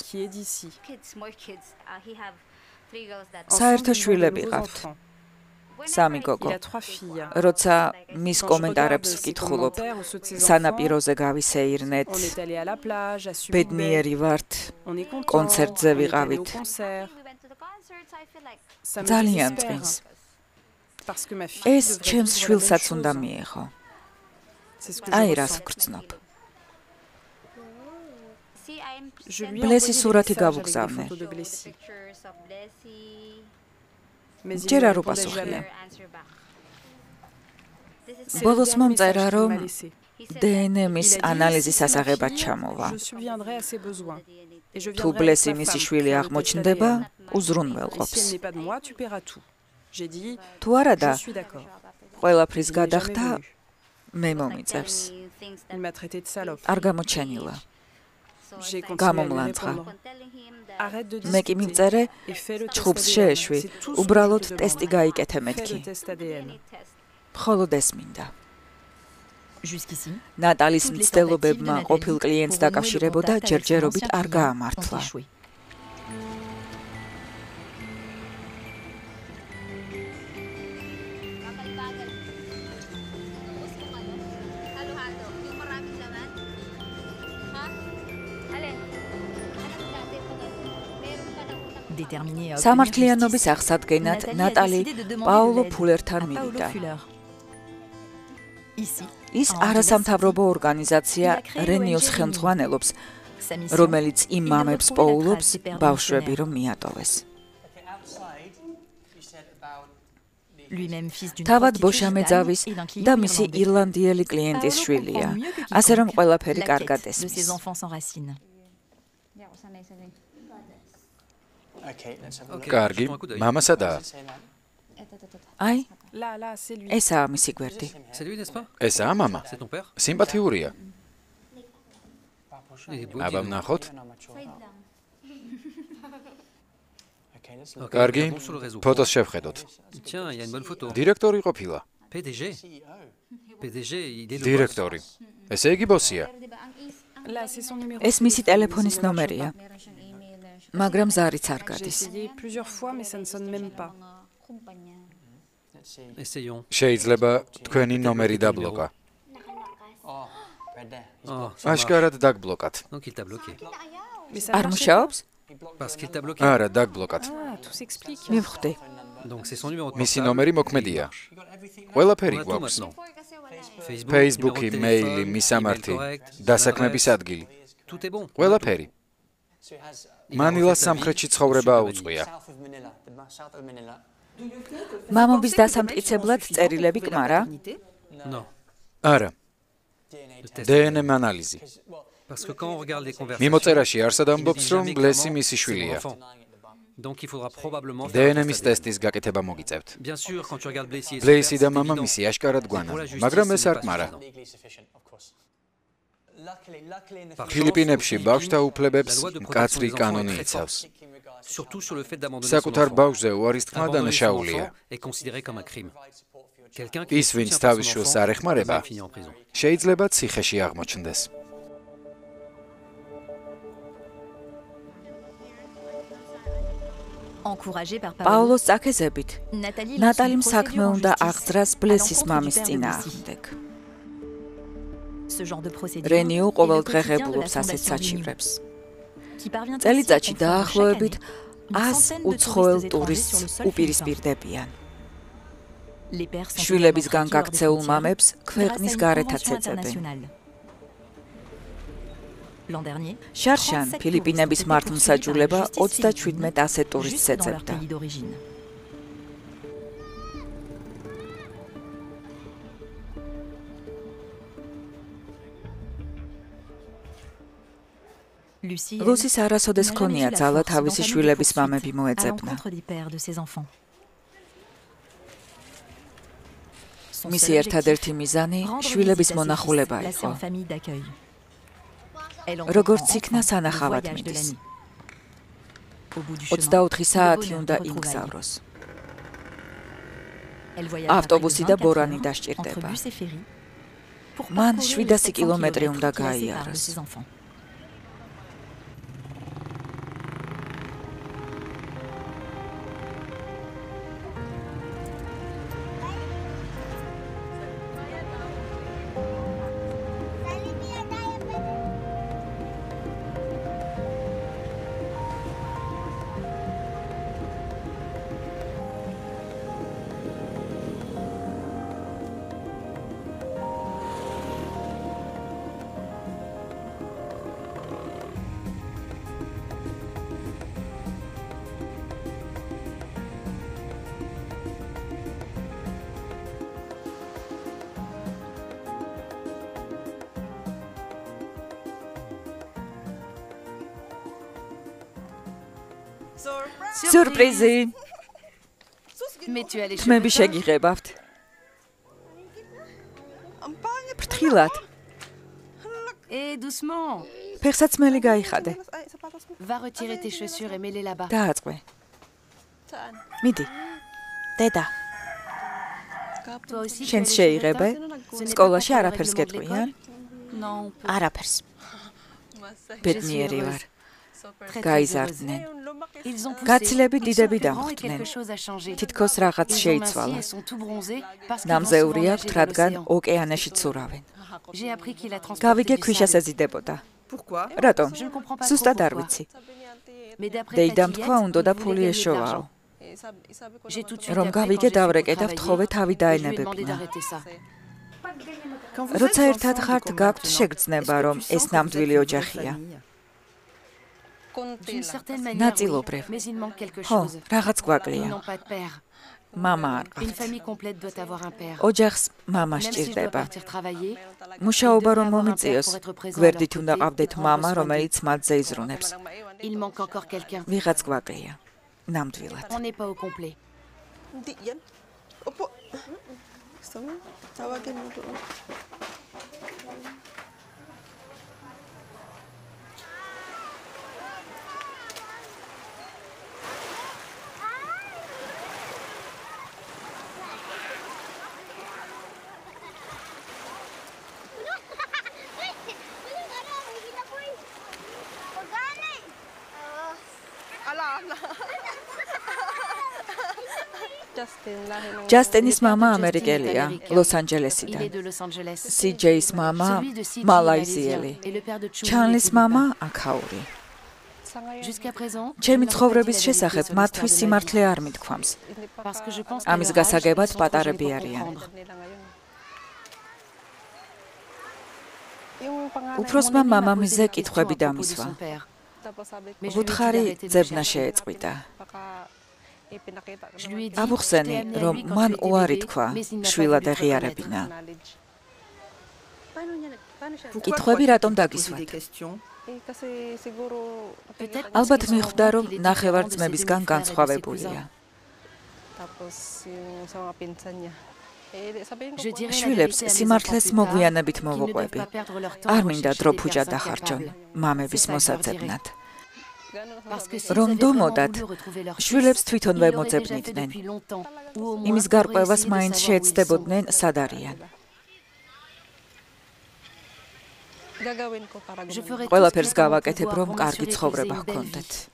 S1: საერთო შვილები ყავთ. 3 გოგო. როცა მის კომენტარებს ვკითხულობ, სანაპიროზე გავისეირნეთ, ბედნიერი ვართ, კონცერტზე ვიყავით. ძალიან წვინს. ეს ჩემს შვილსაც უნდა მიეღო. აი რას ვგრძნობ. ბლესის სურათი გავუგზავნე. ჯერ არ უპასუხია. ბოლოს მომწერა, რომ დნმ-ის ანალიზის ასაღებად ჩამოვა. თუ ბლესი მისი შვილი აღმოჩნდება, უზრუნველყოფს. თუ არადა, ყველაფრის გადახდა მე მომიწევს. არ გამოჩენილა. გამომლანძღა. მე კი მიმწერე, ჩხუბს შეეშვი, უბრალოდ ტესტი გაიკეთე მეთქი. მხოლოდ ეს მინდა. ნატალის მცდელობებმა ყოფილ კლიენტს დაკავშირებოდა ჯერჯერობით არ გაამართლა. სამართლიანობის აღსადგენად ნატალი პაულო ფულერთან მივიდა. ის არასამთავრობო ორგანიზაცია რენიოს ხელმძღვანელობს, რომელიც იმ მამებს პოულობს ბავშვები რომ მიატოვეს. თავად ბოშამეძავის და მისი ირლანდიელი კლიენტის შვილია, ასე რომ ყველაფერი კარგად ესმის.
S3: კარგი, მამა სადაა?
S1: აი, ესაა მისი გვერდი.
S3: ესაა მამა? სიმპათიურია. აბა ვნახოთ. კარგი, ფოტოს შევხედოთ. დირექტორი ყოფილა. დირექტორი. ესე იგი ბოსია.
S1: ეს მისი ტელეფონის ნომერია. მაგრამ ზარიც არ გადის.
S3: შეიძლება თქვენი ნომერი დაბლოკა. აშკარად დაგბლოკათ.
S1: არ მუშაობს?
S3: არა, დაგბლოკათ.
S1: მივხვდი.
S3: მისი ნომერი მოქმედია. ყველაფერი გვაქვს. Facebook-ი, მეილი, მისამართი, დასაქმების ადგილი. ყველაფერი. მანილას სამხრეთში ცხოვრება აუწყვია.
S1: მამობის დასამტკიცებლად წერილები კმარა?
S3: არა. დნმ ანალიზი. მიმოწერაში არსად ამბობს, რომ ბლესი მისი შვილია. დნმ-ის ტესტის გაკეთება მოგიწევთ. ბლესი და მამამისი აშკარად გვანა, მაგრამ ეს არ კმარა. ფილიპინებში ბავშვთა უფლებებს მკაცრი კანონი იცავს. საკუთარ ბავშვზე უარის თქმა დანაშაულია. ის, ვინც თავის შვილს არ ეხმარება, შეიძლება ციხეში აღმოჩნდეს.
S1: პაულოს წაქეზებით ნატალიმ საქმე უნდა აღძრას ბლესის მამის წინააღმდეგ. რენიო ყოველდღიურობს ასეთ საჩივრებს. წელიწადში დაახლოებით 100 უცხოელ ტურისტს უპირისპირდებიან. შვილებისგან გაქცეულ მამებს ქვეყნის გარეთაც ეწევენ. შარშან ფილიპინების მართლმსაჯულება 37 ასეთ ტურისტს ეწევდა. ლუსის არასოდეს ჰქონია ძალა თავისი შვილების მამები მოეწებნა. მისი ერთადერთი მიზანი შვილების მონახულება იყო. როგორც იქნა სანახავად მიდის. 24 საათი უნდა იმგზავროს. ავტობუსი და ბორანი დასჭირდება. მან 700 კილომეტრი უნდა გაიაროს. სიურპრიზი.
S4: Mais tu as les cheveux
S1: თმები
S4: teints.
S1: შეგიღებავთ. ფრთხილად.
S4: Et doucement.
S1: ფეხსაცმელი გაიხადე.
S4: Va retirer tes chaussures et mets-les là-bas.
S1: დააწყვე. მიდი. დედა,
S4: Toi aussi, tu as
S1: შენც
S4: les cheveux
S1: შეიღებე.
S4: teints? Ce n'est pas
S1: სკოლაში
S4: quand on
S1: არაფერს
S4: règlement de
S1: გეტყვიან?
S4: l'école? Non, peu.
S1: არაფერს. ბედნიერი ვარ.
S4: Très, très
S1: გაიზარდნენ.
S4: heureuse. Ils ont poussé.
S1: გაცილები
S4: Ils
S1: დიდები
S4: sont plus grands et
S1: დამხვდნენ.
S4: quelque chose a changé.
S1: თითქოს რაღაც
S4: Ils ont
S1: შეიცვალა.
S4: minci et sont tout bronzés parce qu'ils vont
S1: ნამზეული
S4: souvent
S1: აქვთ,
S4: nager dans
S1: რადგან
S4: l'océan.
S1: ოკეანეში ცურავენ.
S4: J'ai appris qu'il a transporté
S1: გავიგე
S4: du
S1: ქვიშას
S4: sable.
S1: ეზიდებოდა.
S2: Pourquoi?
S1: რატომ?
S4: Je ne comprends pas
S1: ზუსტად
S4: trop
S1: არ
S4: pourquoi.
S1: ვიცი.
S4: Mais d'après
S1: დეიდამ
S4: Tatillette,
S1: თქვა, უნდა და
S4: il
S1: ფული
S4: voulait gagner de
S1: ეშოვაო.
S4: l'argent. J'ai tout de suite
S1: რომ
S4: appris quand
S1: გავიგე
S4: j'ai su
S1: დავრეკე და
S4: pour
S1: ვთხოვე
S4: travailler,
S1: თავი
S4: et je lui ai demandé
S1: დაენებებინა.
S4: d'arrêter ça.
S2: Quand vous
S1: როცა
S2: êtes
S1: ერთად
S2: ensemble,
S1: ხართ,
S2: comment
S1: გაქვთ
S2: maintenant?
S1: შეგრძნება,
S2: Est-ce que
S1: რომ
S2: tu sens
S1: ეს
S2: que vous êtes
S1: ნამდვილი
S2: une vraie
S1: ოჯახია.
S2: famille?
S4: D'une certaine manière,
S1: ნაწილობრივ.
S4: oui, mais il manque quelque
S1: ხო,
S4: chose.
S1: რაღაც
S4: Ils
S1: გვაკლია.
S4: n'ont pas de père.
S1: მამა არ
S4: Une
S1: ყავთ.
S4: famille complète doit avoir un père.
S1: ოჯახს მამა
S4: Même si je dois
S1: სჭირდება.
S4: partir travailler,
S1: მუშაობა რომ მომიწიოს, გვერდით უნდა
S4: leur
S1: ყავდეთ
S4: côté,
S1: მამა,
S4: prendre soin
S1: რომელიც მათზე იზრუნებს.
S4: il manque encore quelqu'un.
S1: ვიღაც გვაკლია. ნამდვილად.
S4: On n'est pas au complet.
S5: Hindi yan. Opo. Gusto mo? Tawagin mo doon.
S1: ჯასტინის მამა
S4: Justin est
S1: ამერიკელია,
S4: américain.
S1: ლოს-ანჯელესიდან.
S4: Il est de Los Angeles.
S1: CJ's მამა
S4: Celui de CJ est
S1: მალაიზიელი.
S4: malaisien et le père de Chun
S1: ჩანლის
S4: est
S1: მამა აქაური.
S4: Jusqu'à présent,
S1: ჩემი
S4: je n'ai pas
S1: ცხოვრების
S4: dit la vérité
S1: შესახებ
S4: sur
S1: მათთვის
S4: l'histoire de ma
S1: სიმართლე არ მithქვამს.
S4: vie. Parce que je pense qu'à
S1: ამის
S4: leur âge,
S1: გასაგებად
S4: ils sont trop
S1: პატარები
S4: jeunes pour
S1: არიან.
S4: comprendre.
S1: უფროსმა
S4: Mon ami m'a
S1: მამამისზე
S4: posé des
S1: კითხვები
S4: questions à propos de
S1: დამისვა.
S4: son père. Mais je lui ai dit
S1: ვუთხარი
S4: d'arrêter de
S1: ძებნა
S4: chercher.
S1: შეეწყვიტა.
S4: Je lui ai dit,
S1: აბუხსენი,
S4: je t'ai amené à
S1: რომ
S4: lui quand
S1: მან
S4: tu étais
S1: უარი
S4: bébé,
S1: თქვა,
S4: mais il n'a pas
S1: შვილად
S4: voulu te
S1: ეღიარებინა.
S2: Pourquoi
S1: კითხვები
S2: crois-tu
S1: რატომ
S2: qu'il te posait
S1: დაგისვათ?
S2: des questions?
S4: Peut-être
S1: ალბათ
S4: parce qu'il
S1: მიხვდა,
S4: pensait
S1: რომ
S4: qu'il est
S1: ნახევარ-ძმებისგან
S4: différent de ses demi-frères et de ses
S1: განსხვავებულია.
S4: Je dirais la
S1: შვილებს
S4: vérité à mes
S1: სიმართლეს
S4: enfants plus tard,
S1: მოგვიანებით
S4: qu'ils ne doivent
S1: მოვუყვები.
S4: pas perdre leur temps
S1: არ
S4: à
S1: მინდა
S4: rechercher
S1: დრო
S4: des
S1: ფუჭა
S4: personnes
S1: დახარჯონ
S4: capables.
S1: მამების
S4: C'est ça que je leur
S1: მოსაძებნად.
S4: Parce que s'ils
S1: რომ
S4: avaient vraiment
S1: დომოდათ,
S4: voulu retrouver leur fils,
S1: შვილებს თვითონვე
S4: ils l'auraient déjà fait
S1: მოძებნიდნენ.
S4: depuis longtemps, ou au moins
S1: იმის
S4: auraient
S1: გარკვევას
S4: essayé de
S1: მაინც
S4: savoir où ils
S1: შეეცდებოდნენ, სად არიან.
S4: sont. Je ferai tout ce
S1: ყველაფერს
S4: qui est en mon
S1: გავაკეთებ,
S4: pouvoir
S1: რომ
S4: pour
S1: კარგი
S4: m'assurer qu'ils
S1: ცხოვრება
S4: aient une belle
S1: ჰქონდეთ.
S4: vie.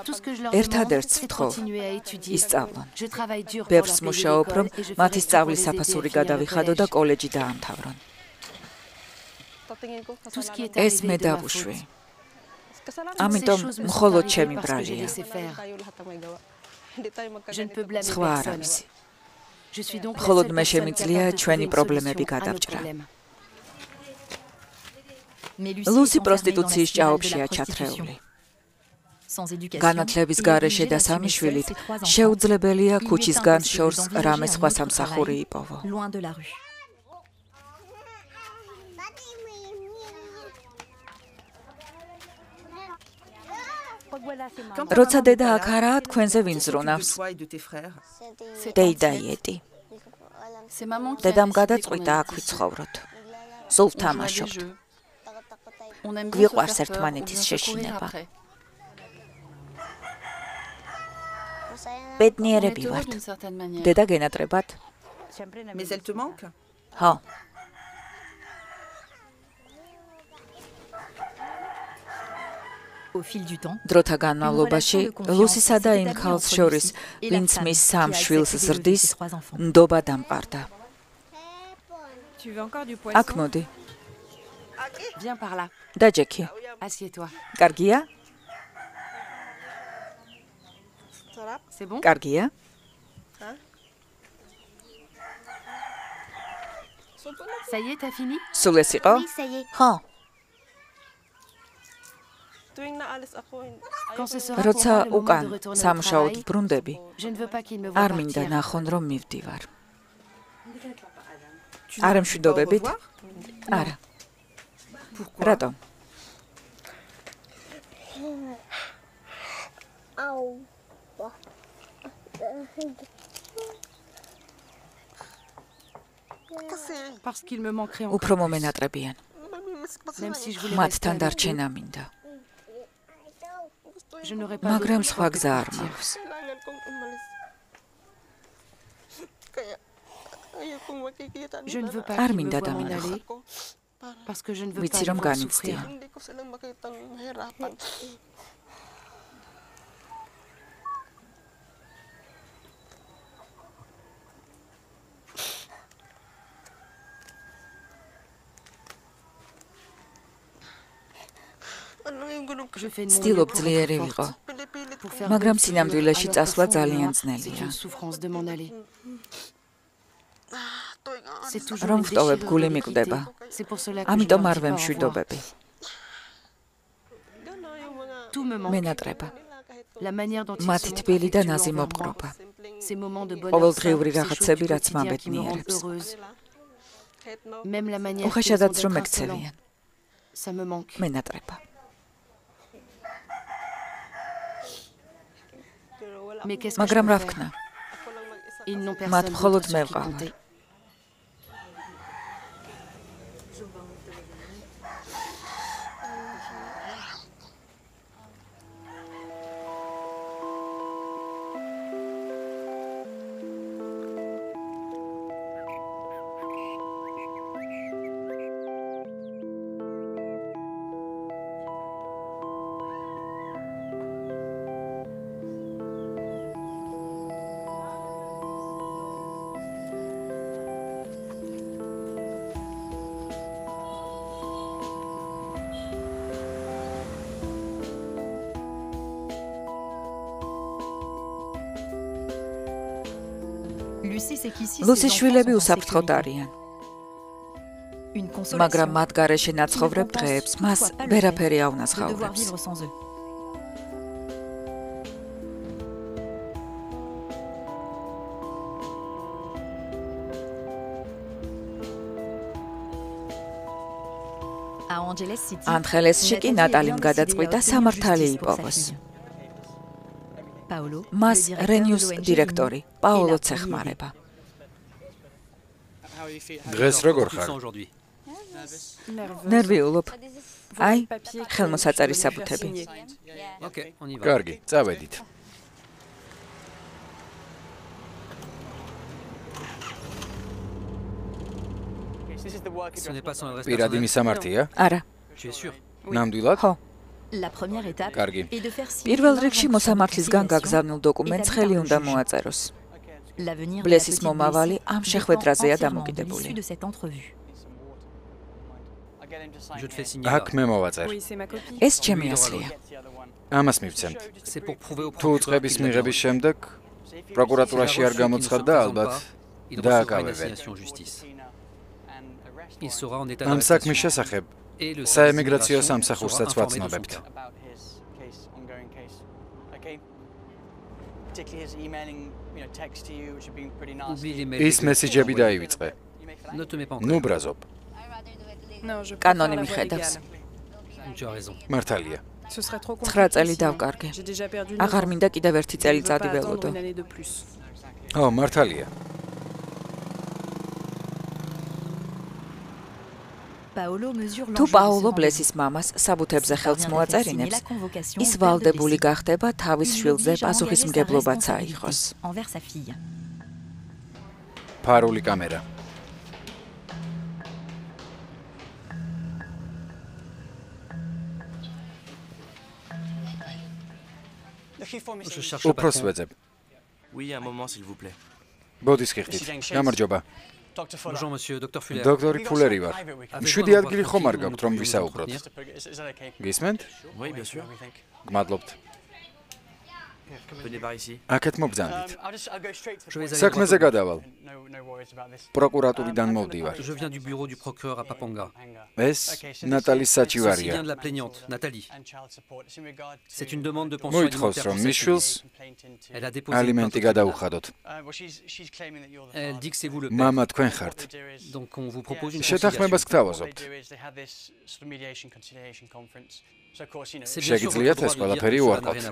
S4: Tout ce que je leur
S1: ერთადერთს
S4: demande, c'est de
S1: ვთხოვ,
S4: continuer à étudier.
S1: ისწავლონ.
S4: Je travaille dur pour
S1: ბევრს
S4: leur payer
S1: მუშაობ, რომ
S4: l'école et je
S1: მათი
S4: ferai tout pour
S1: სწავლის
S4: les aider à
S1: საფასური
S4: finir le
S1: გადავიხადო და
S4: collège.
S1: კოლეჯი დაამთავრონ.
S4: Tout ce qui est
S1: ეს
S4: arrivé
S1: მე
S4: est de ma
S1: დავუშვი.
S4: faute.
S1: ამიტომ
S4: Ces choses me sont
S1: მხოლოდ
S4: arrivées
S1: ჩემი
S4: parce que j'ai
S1: ბრალია.
S4: laissé faire. Je ne peux blâmer
S1: სხვა არ
S4: personne.
S1: არის.
S4: Je suis donc la
S1: მხოლოდ
S4: seule
S1: მე
S4: personne
S1: შემიძლია
S4: capable de
S1: ჩვენი
S4: trouver une
S1: პრობლემები
S4: solution à nos
S1: გადავჭრა.
S4: problèmes.
S2: Mais
S1: ლუსი
S2: est enfermée dans la
S1: პროსტიტუციის
S2: spirale de la
S1: ჭაობშია
S2: prostitution.
S1: ჩათრეული.
S2: Sans éducation,
S1: განათლების
S2: il est
S1: გარეშე
S2: obligé
S1: და
S2: d'assumer
S1: სამი
S2: seul
S1: შვილით
S2: ses 3 enfants.
S1: შეუძლებელია
S2: Il
S1: ქუჩისგან
S2: est
S1: შორს
S2: impossible
S1: რამე
S2: d'envisager
S1: სხვა
S2: un autre
S1: სამსახური
S2: travail
S1: იპოვო.
S2: loin de la rue.
S1: როცა დედა აქ არაა, თქვენზე ვინ ზრუნავს?
S2: De toi et de tes frères.
S1: დეიდა იეტი.
S4: C'est maman qui a
S1: დედამ
S4: décidé qu'on
S1: გადაწყვიტა აქ
S4: habite ici.
S1: ვიცხოვროთ. სულ
S4: On joue à des
S1: თამაშობთ.
S4: jeux. On aime bien se
S1: გვიყვარს
S4: faire peur ou
S1: ერთმანეთის
S4: bien se courir
S1: შეშინება.
S4: après. On
S1: ბედნიერები
S4: est heureux
S1: ვართ.
S4: d'une certaine manière.
S1: დედა გენატრებად?
S2: Mais elle te manque?
S1: ხო.
S2: Au fil du temps,
S1: დროთა განმავლობაში ლუსისა და იმ ქალს შორის, ვინც მის სამ შვილს ზრდის, ნდობა დამყარდა. აქ მოდი.
S4: Viens par là.
S1: დაჯექი.
S4: Assieds-toi.
S1: კარგია?
S4: C'est bon?
S1: კარგია?
S4: Ça y est, t'as fini?
S1: სულ ეს იყო? ხო.
S4: Quand ce sera pour
S1: როცა
S4: moi le moment
S1: უკან
S4: de retourner au
S1: სამშაოდ
S4: travail,
S1: ბრუნდები,
S4: je ne veux pas qu'il me voie
S1: არ მინდა
S4: partir.
S1: ნახონ, რომ მივდივარ.
S2: tu
S1: არ
S2: ne
S1: ემშვიდობებით?
S2: peux pas au revoir?
S1: არა.
S2: Pourquoi?
S1: რატომ?
S4: Parce qu'il me manquerait encore.
S1: უფრო მომენატრებიან.
S4: Même si je voulais
S1: მათთან
S4: rester avec
S1: დარჩენა
S4: eux,
S1: მინდა.
S4: je n'aurais pas
S1: მაგრამ
S4: d'autre
S1: სხვა
S4: choix que
S1: გზა
S4: de
S1: არ
S4: partir.
S1: მაქვს.
S5: Kailangan kong umalis. Kaya ayaw kong makikita
S4: Je ne veux pas
S1: არ
S4: qu'ils me
S1: მინდა
S4: voient m'en
S1: დამანახო.
S4: aller
S5: ko para
S4: parce que je ne veux
S1: ვიცი
S4: pas
S1: რომ
S4: les voir
S1: განიცდიან.
S4: souffrir.
S5: hindi ko silang makitang mahirapan. Ano yung gulong
S4: Je fais de mon mieux
S1: ცდილობ
S4: pour
S1: ძლიერი
S4: être
S1: ვიყო,
S4: forte,
S5: pinipilit
S4: pour
S5: ko
S4: faire
S1: მაგრამ
S4: comme si,
S1: სინამდვილეში
S4: alors
S1: წასვლა
S4: qu'au fond de
S1: ძალიან
S4: moi, c'est
S1: ძნელია.
S4: une souffrance de m'en aller. C'est toujours
S1: რომ
S4: une
S1: ვტოვებ,
S4: déchirure
S1: გული
S4: de les
S1: მიკვდება.
S4: quitter. C'est pour cela que je
S1: ამიტომ
S4: leur
S1: არ
S4: dis pas au revoir.
S1: ვემშვიდობები.
S4: Tout me manque.
S1: მენატრება.
S4: La manière dont ils
S1: მათი
S4: se
S1: თბილი და
S4: montrent
S1: ნაზი
S4: affectueux envers moi.
S1: მოპყრობა.
S4: Ces moments de bonheur
S1: ყოველდღიური
S4: simples, ces
S1: რაღაცები,
S4: choses du
S1: რაც
S4: quotidien qui me rendent
S1: მაბედნიერებს.
S4: heureuse. Même la manière qu'ils ont
S1: უხეშადაც რომ
S4: d'être
S1: ექცევიან.
S4: insolents. Ça me manque.
S1: მენატრება.
S4: Mais qu'est-ce que je
S1: მაგრამ
S4: peux
S1: რა
S4: faire?
S1: ვქნა?
S4: Ils n'ont
S1: მათ
S4: personne
S1: მხოლოდ
S4: d'autre
S1: მე
S4: sur qui
S1: ვყავარ.
S4: compter.
S2: ლუსის
S1: შვილები უსაფრთხოდ არიან, მაგრამ მათ გარეშე ნაცხოვრებ დღეებს მას ვერაფერი აუნაზღაურებს. ანხელესში კი ნატალიმ გადაწყვიტა სამართალი იპოვოს. მას რენიუს დირექტორი პაოლოც ეხმარება.
S3: დღეს როგორ ხარ?
S1: ნერვიულობ. აი, ხელმოსაწერი საბუთები.
S3: კარგი, წავედით. პირადი მისამართია?
S1: არა,
S3: ნამდვილად?
S1: ხო.
S3: კარგი.
S1: პირველ რიგში მოსამართლისგან გაგზავნილ დოკუმენტს ხელი უნდა მოაწეროს. ბლესის მომავალი ამ შეხვედრაზეა დამოკიდებული.
S3: აქ მე მოვაწერ.
S1: ეს ჩემი ასლია.
S3: ამას მივცემთ. თუ წყების მიღების შემდეგ პროკურატურაში არ გამოცხადდა ალბათ დააკავებენ. ამ საქმის შესახებ საემიგრაციო სამსახურსაც ვაცნობებთ. ის მესიჯები დაივიწყე. ნუ ბრაზობ.
S1: კანონი მიხედავს.
S3: მართალია.
S1: 9 წელი დავკარგე. აღარ მინდა კიდევ ერთი წელიწადი ველოდო.
S3: ო, მართალია.
S1: თუ პაოლო ბლესის მამას საბუთებზე ხელს მოაწერინებს, ის ვალდებული გახდება თავის შვილზე პასუხისმგებლობაც აიღოს.
S3: ფარული კამერა. უფროს ვეძებ. ბოდის ხიხდით. გამარჯობა. დოქტორი ფულერი ვარ. 7 ადგილი ხომ არ გაქვთ რომ ვისაუბროთ? გისმენთ? გმადლობთ. აქეთ მობძანდით. საქმეზე გადავალ. პროკურატურიდან მოვდივარ. ეს ნატალის საჩივარია. მოითხოვს რომ მის შვილს ალიმენტი გადაუხადოთ. მამა თქვენ ხართ. შეთანხმებას გთავაზობთ. შეგიძლიათ ეს ყველაფერი უარყოფთ.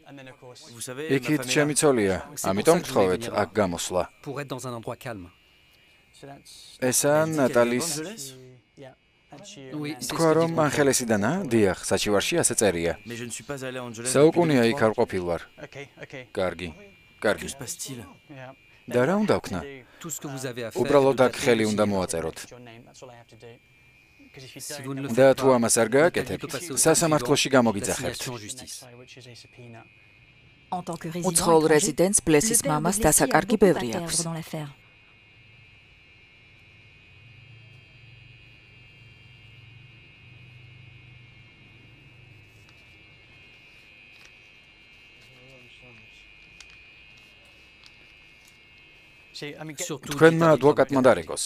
S3: იქით შემიცოლია, ამიტომ გთხოვეთ აქ გამოსვლა. ესაა ნატალის. თქვა რომ ანხელესიდანა? დიახ, საჩივარში ასე წერია. საუკუნეა იქ არ ყოფილ ვარ. კარგი. კარგი. და რა უნდა ვქნა? უბრალოდ აქ ხელი უნდა მოაწეროთ. და თუ ამას არ გააკეთებთ, სასამართლოში გამოგიძახებთ.
S1: უცხოელ რეზიდენტს ბლესის მამას დასაკარგი ბევრი აქვს.
S3: თქვენმა ადვოკატმა დარეგოს.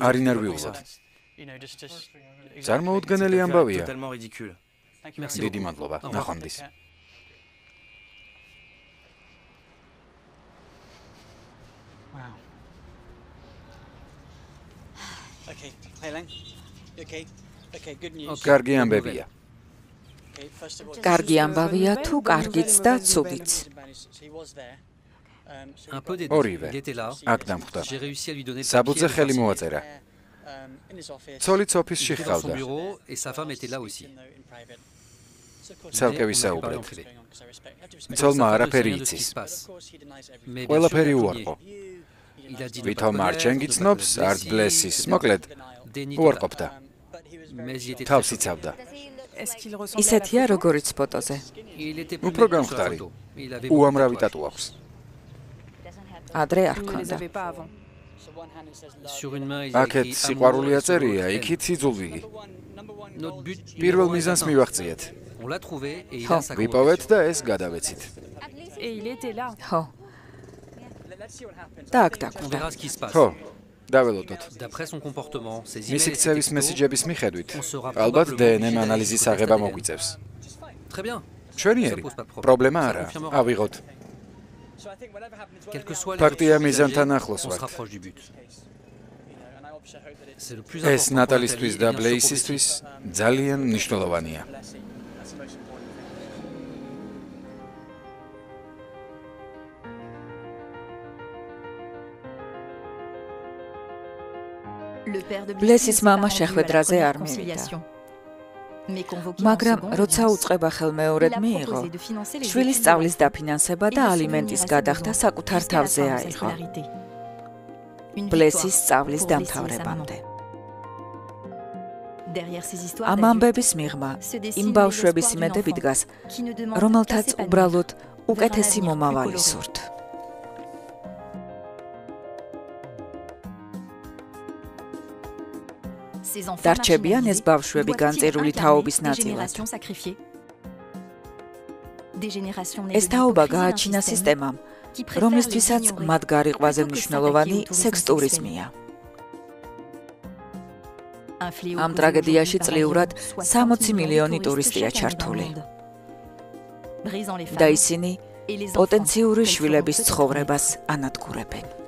S3: არ ინერვიულოთ. წარმოუდგენელი ამბავია. დიდი მადლობა. ნახვამდის. კარგი ამბებია.
S1: კარგი ამბავია თუ კარგიც და ცუდიც.
S3: ორივე. აქ დამხვდა. საბუთზე ხელი მოაწერა. ცოლიც ოფისში ხავდა. ცალკე ვისაუბრეთ. ცოლმა არაფერი იცის. ყველაფერი უარყო. ვითომ არ ჩენგიცნობს, არც ბლესის. მოკლედ, უარყოფდა. თავს იცავდა.
S1: ისეთია როგორიც ფოტოზე.
S3: უფრო გამხდარი. უამრავი ტატუ აქვს.
S1: ადრე არ ქონდა.
S3: აქეთ სიყვარული აწერია, იქით სიძულვილი. პირველ მიზანს მივაღწიეთ. ვიპოვეთ და ეს გადავეცით.
S1: ხო. და აქ დაგვდა.
S3: ხო, დაველოდოთ. მისი ქცევის მესიჯების მიხედვით, ალბათ დნმ ანალიზის აღება მოგვიწევს. ჩვენიერი, პრობლემა არა, ავიღოთ. ფაქტია მიზანთან ახლოს ვართ. ეს ნატალისთვის და ბლეისისთვის ძალიან მნიშვნელოვანია.
S1: ბლესის მამა შეხვედრაზე არ მივიდა. მაგრამ როცა უწყება ხელმეორედ მიიღო, შვილის სწავლის დაფინანსება და ალიმენტის გადახდა საკუთარ თავზე აიღო. ბლესის სწავლის დამთავრებამდე. ამ ამბების მიღმა იმ ბავშვების იმედები დგას, რომელთაც უბრალოდ უკეთესი მომავალი სურთ. დარჩებიან ეს ბავშვები განწირული თაობის ნაწილად. ეს თაობა გააჩინა სისტემამ, რომლისთვისაც მათ გარიყვაზე მნიშვნელოვანი სექს-ტურიზმია. ამ ტრაგედიაში წლიურად 60 მილიონი ტურისტია ჩართული. და ისინი პოტენციური შვილების ცხოვრებას ანადგურებენ.